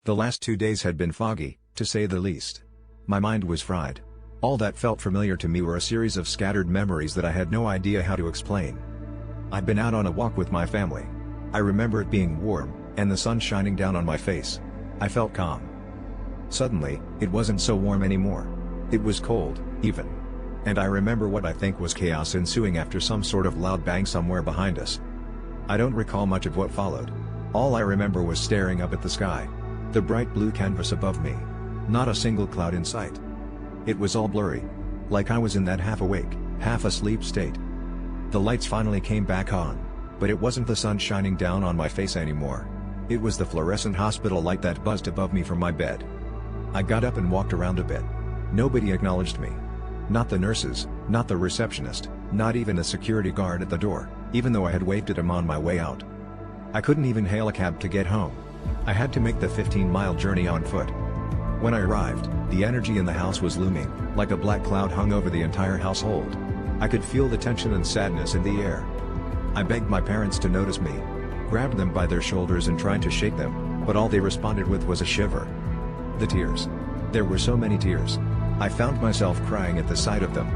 The last 2 days had been foggy, to say the least. My mind was fried. All that felt familiar to me were a series of scattered memories that I had no idea how to explain. I'd been out on a walk with my family. I remember it being warm, and the sun shining down on my face. I felt calm. Suddenly, it wasn't so warm anymore. It was cold, even. And I remember what I think was chaos ensuing after some sort of loud bang somewhere behind us. I don't recall much of what followed. All I remember was staring up at the sky. The bright blue canvas above me. Not a single cloud in sight. It was all blurry. Like I was in that half-awake, half-asleep state. The lights finally came back on, but it wasn't the sun shining down on my face anymore. It was the fluorescent hospital light that buzzed above me from my bed. I got up and walked around a bit. Nobody acknowledged me. Not the nurses, not the receptionist, not even a security guard at the door, even though I had waved at him on my way out. I couldn't even hail a cab to get home. I had to make the 15-mile journey on foot. When I arrived, the energy in the house was looming, like a black cloud hung over the entire household. I could feel the tension and sadness in the air. I begged my parents to notice me, grabbed them by their shoulders and tried to shake them, but all they responded with was a shiver. The tears. There were so many tears. I found myself crying at the sight of them.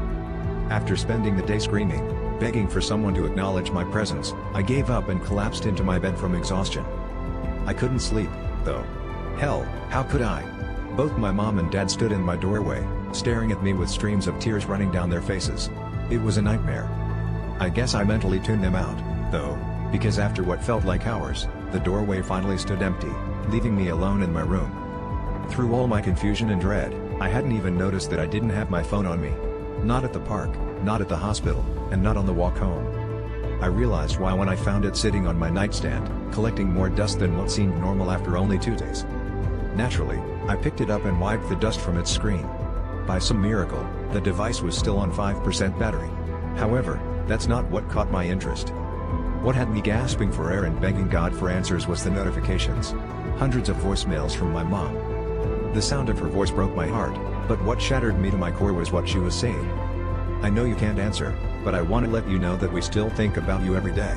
After spending the day screaming, begging for someone to acknowledge my presence, I gave up and collapsed into my bed from exhaustion. I couldn't sleep, though. Hell, how could I? Both my mom and dad stood in my doorway, staring at me with streams of tears running down their faces. It was a nightmare. I guess I mentally tuned them out, though, because after what felt like hours, the doorway finally stood empty, leaving me alone in my room. Through all my confusion and dread, I hadn't even noticed that I didn't have my phone on me. Not at the park, not at the hospital, and not on the walk home. I realized why when I found it sitting on my nightstand, collecting more dust than what seemed normal after only 2 days. Naturally, I picked it up and wiped the dust from its screen. By some miracle, the device was still on 5% battery. However, that's not what caught my interest. What had me gasping for air and begging God for answers was the notifications. Hundreds of voicemails from my mom. The sound of her voice broke my heart, but what shattered me to my core was what she was saying. I know you can't answer, but I want to let you know that we still think about you every day.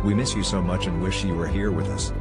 We miss you so much and wish you were here with us.